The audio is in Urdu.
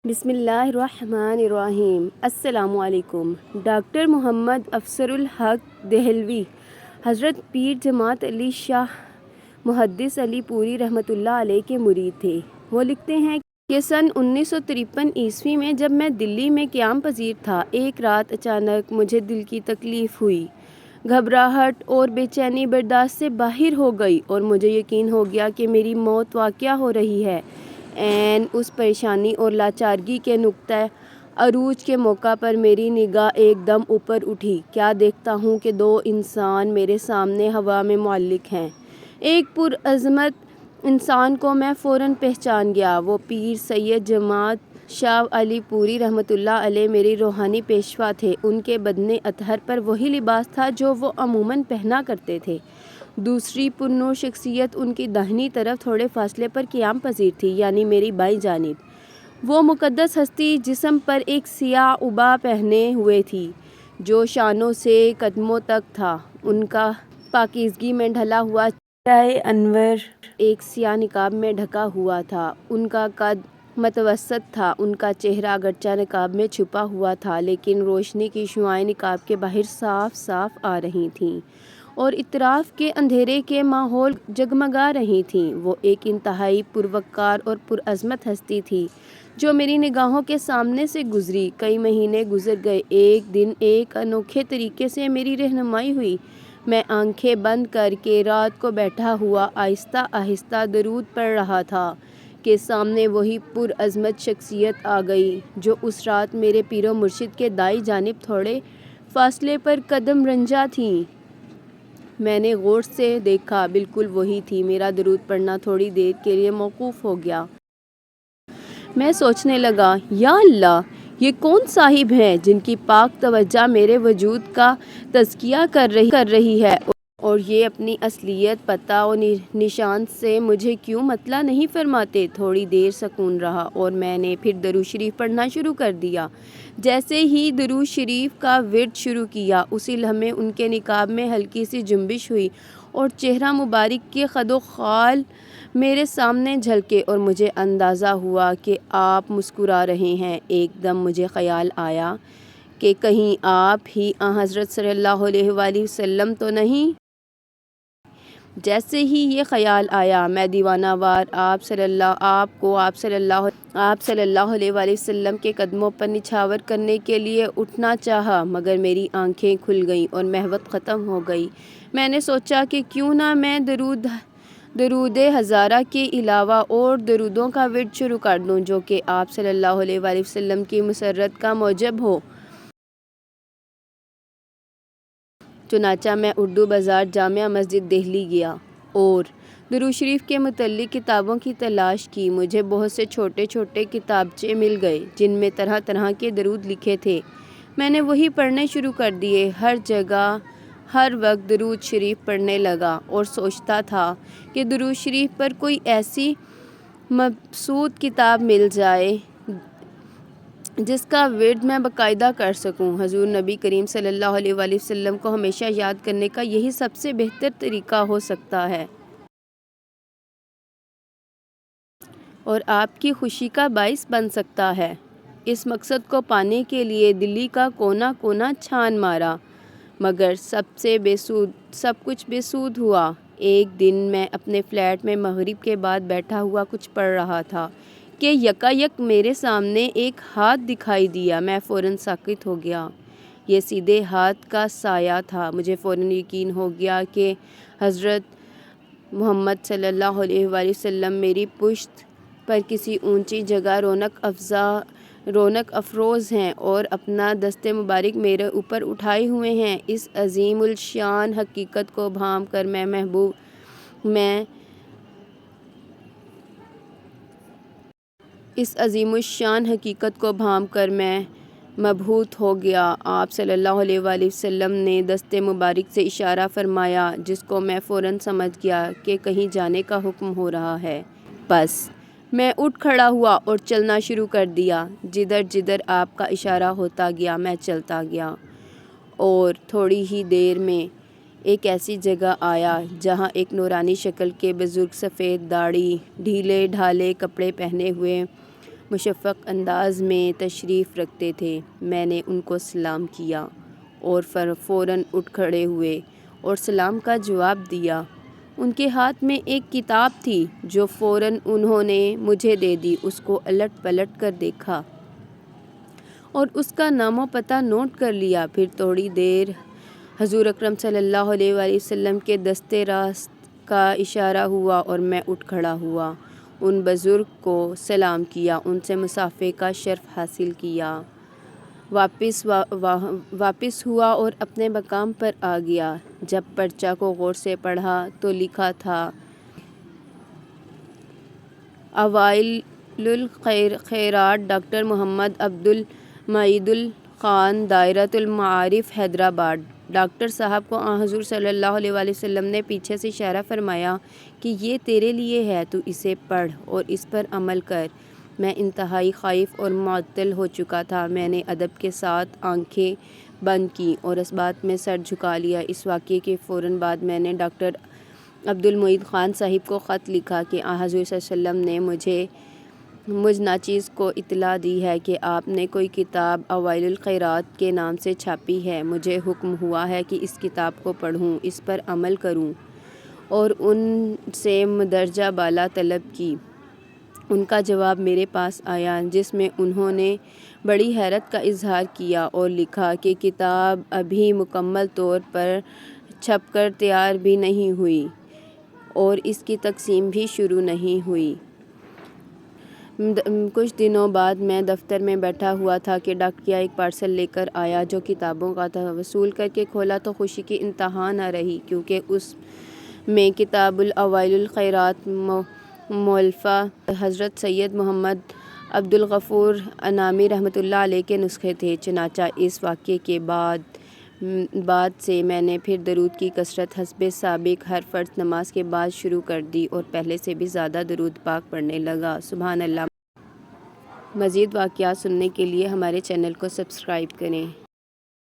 بسم اللہ الرحمن الرحیم۔ السلام علیکم۔ ڈاکٹر محمد افسر الحق دہلوی حضرت پیر جماعت علی شاہ محدث علی پوری رحمۃ اللہ علیہ کے مرید تھے۔ وہ لکھتے ہیں کہ سن 1953 میں جب میں دلی میں قیام پذیر تھا، ایک رات اچانک مجھے دل کی تکلیف ہوئی۔ گھبراہٹ اور بے چینی برداشت سے باہر ہو گئی اور مجھے یقین ہو گیا کہ میری موت واقع ہو رہی ہے۔ عین اس پریشانی اور لاچارگی کے نقطہ عروج کے موقع پر میری نگاہ ایک دم اوپر اٹھی۔ کیا دیکھتا ہوں کہ دو انسان میرے سامنے ہوا میں معلق ہیں۔ ایک پرعظمت انسان کو میں فوراً پہچان گیا۔ وہ پیر سید جماعت شاہ علی پوری رحمۃ اللہ علیہ میرے روحانی پیشوا تھے۔ ان کے بدن اطہر پر وہی لباس تھا جو وہ عموماً پہنا کرتے تھے۔ دوسری پرنور شخصیت ان کی داہنی طرف تھوڑے فاصلے پر قیام پذیر تھی، یعنی میری بائیں جانب۔ وہ مقدس ہستی جسم پر ایک سیاہ عبا پہنے ہوئے تھی جو شانوں سے قدموں تک تھا۔ ان کا پاکیزگی میں ڈھلا ہوا چہرہ انور ایک سیاہ نقاب میں ڈھکا ہوا تھا۔ ان کا قد متوسط تھا۔ ان کا چہرہ اگرچہ نقاب میں چھپا ہوا تھا لیکن روشنی کی شعاعیں نقاب کے باہر صاف صاف آ رہی تھیں اور اطراف کے اندھیرے کے ماحول جگمگا رہی تھیں۔ وہ ایک انتہائی پروقار اور پرعظمت ہستی تھی جو میری نگاہوں کے سامنے سے گزری۔ کئی مہینے گزر گئے۔ ایک دن ایک انوکھے طریقے سے میری رہنمائی ہوئی۔ میں آنکھیں بند کر کے رات کو بیٹھا ہوا آہستہ آہستہ درود پڑھ رہا تھا کہ سامنے وہی پرعظمت شخصیت آ گئی جو اس رات میرے پیر و مرشد کے دائیں جانب تھوڑے فاصلے پر قدم رنجہ تھیں۔ میں نے غور سے دیکھا، بالکل وہی تھی۔ میرا درود پڑھنا تھوڑی دیر کے لیے موقوف ہو گیا۔ میں سوچنے لگا، یا اللہ، یہ کون صاحب ہیں جن کی پاک توجہ میرے وجود کا تزکیہ کر رہی ہے، اور یہ اپنی اصلیت، پتہ و نشان سے مجھے کیوں مطلع نہیں فرماتے؟ تھوڑی دیر سکون رہا اور میں نے پھر درود شریف پڑھنا شروع کر دیا۔ جیسے ہی درود شریف کا ورد شروع کیا، اسی لمحے ان کے نقاب میں ہلکی سی جنبش ہوئی اور چہرہ مبارک کے خد و خال میرے سامنے جھلکے اور مجھے اندازہ ہوا کہ آپ مسکرا رہے ہیں۔ ایک دم مجھے خیال آیا کہ کہیں آپ ہی حضرت صلی اللہ علیہ وآلہ وسلم تو نہیں؟ جیسے ہی یہ خیال آیا، میں دیوانہ وار آپ صلی اللہ علیہ وآلہ وسلم کے قدموں پر نچھاور کرنے کے لیے اٹھنا چاہا، مگر میری آنکھیں کھل گئیں اور محبت ختم ہو گئی۔ میں نے سوچا کہ کیوں نہ میں درود ہزارہ کے علاوہ اور درودوں کا ورد شروع کر دوں جو کہ آپ صلی اللہ علیہ وآلہ وسلم کی مسرت کا موجب ہو۔ چنانچہ میں اردو بازار جامع مسجد دہلی گیا اور درود شریف کے متعلق کتابوں کی تلاش کی۔ مجھے بہت سے چھوٹے چھوٹے کتابچے مل گئے جن میں طرح طرح کے درود لکھے تھے۔ میں نے وہی پڑھنے شروع کر دیے۔ ہر جگہ ہر وقت درود شریف پڑھنے لگا اور سوچتا تھا کہ درود شریف پر کوئی ایسی مبسوط کتاب مل جائے جس کا ورد میں باقاعدہ کر سکوں۔ حضور نبی کریم صلی اللہ علیہ وآلہ وسلم کو ہمیشہ یاد کرنے کا یہی سب سے بہتر طریقہ ہو سکتا ہے اور آپ کی خوشی کا باعث بن سکتا ہے۔ اس مقصد کو پانے کے لیے دلی کا کونا کونا چھان مارا، مگر سب کچھ بے سود ہوا۔ ایک دن میں اپنے فلیٹ میں مغرب کے بعد بیٹھا ہوا کچھ پڑھ رہا تھا کہ یکایک میرے سامنے ایک ہاتھ دکھائی دیا۔ میں فوراً ساکت ہو گیا۔ یہ سیدھے ہاتھ کا سایہ تھا۔ مجھے فوراً یقین ہو گیا کہ حضرت محمد صلی اللہ علیہ وآلہ وسلم میری پشت پر کسی اونچی جگہ رونق افروز ہیں اور اپنا دست مبارک میرے اوپر اٹھائے ہوئے ہیں۔ اس عظیم الشان حقیقت کو بھانپ کر میں مبہوت ہو گیا۔ آپ صلی اللہ علیہ وآلہ وسلم نے دست مبارک سے اشارہ فرمایا جس کو میں فوراً سمجھ گیا کہ کہیں جانے کا حکم ہو رہا ہے۔ بس میں اٹھ کھڑا ہوا اور چلنا شروع کر دیا۔ جدھر جدھر آپ کا اشارہ ہوتا گیا میں چلتا گیا اور تھوڑی ہی دیر میں ایک ایسی جگہ آیا جہاں ایک نورانی شکل کے بزرگ، سفید داڑھی، ڈھیلے ڈھالے کپڑے پہنے ہوئے مشفق انداز میں تشریف رکھتے تھے۔ میں نے ان کو سلام کیا اور فوراً اٹھ کھڑے ہوئے اور سلام کا جواب دیا۔ ان کے ہاتھ میں ایک کتاب تھی جو فوراً انہوں نے مجھے دے دی۔ اس کو الٹ پلٹ کر دیکھا اور اس کا نام و پتہ نوٹ کر لیا۔ پھر تھوڑی دیر حضور اکرم صلی اللہ علیہ وآلہ وسلم کے دست راست کا اشارہ ہوا اور میں اٹھ کھڑا ہوا۔ ان بزرگ کو سلام کیا، ان سے مصافحے کا شرف حاصل کیا، واپس ہوا اور اپنے مقام پر آ گیا۔ جب پرچہ کو غور سے پڑھا تو لکھا تھا اوائل الخیرات ڈاکٹر محمد عبد المعید خان دائرۃ المعارف حیدرآباد۔ ڈاکٹر صاحب کو حضور صلی اللہ علیہ وآلہ وسلم نے پیچھے سے اشارہ فرمایا کہ یہ تیرے لیے ہے، تو اسے پڑھ اور اس پر عمل کر۔ میں انتہائی خائف اور معطل ہو چکا تھا۔ میں نے ادب کے ساتھ آنکھیں بند کیں اور اسبات میں سر جھکا لیا۔ اس واقعے کے فوراً بعد میں نے ڈاکٹر عبد المعید خان صاحب کو خط لکھا کہ حضور صلی اللہ علیہ وسلم نے مجھ ناچیز کو اطلاع دی ہے کہ آپ نے کوئی کتاب اوائل الخیرات کے نام سے چھاپی ہے۔ مجھے حکم ہوا ہے کہ اس کتاب کو پڑھوں، اس پر عمل کروں اور ان سے مندرجہ بالا طلب کی۔ ان کا جواب میرے پاس آیا جس میں انہوں نے بڑی حیرت کا اظہار کیا اور لکھا کہ کتاب ابھی مکمل طور پر چھپ کر تیار بھی نہیں ہوئی اور اس کی تقسیم بھی شروع نہیں ہوئی۔ کچھ دنوں بعد میں دفتر میں بیٹھا ہوا تھا کہ ڈاکیہ ایک پارسل لے کر آیا جو کتابوں کا تھا۔ وصول کر کے کھولا تو خوشی کی انتہا نہ رہی، کیونکہ اس میں کتاب اوائل الخیرات مؤلفہ حضرت سید محمد عبد الغفور انعامی رحمۃ اللہ علیہ کے نسخے تھے۔ چنانچہ اس واقعے کے بعد سے میں نے پھر درود کی کثرت حسب سابق ہر فرض نماز کے بعد شروع کر دی اور پہلے سے بھی زیادہ درود پاک پڑھنے لگا۔ سبحان اللہ۔ مزید واقعات سننے کے لیے ہمارے چینل کو سبسکرائب کریں۔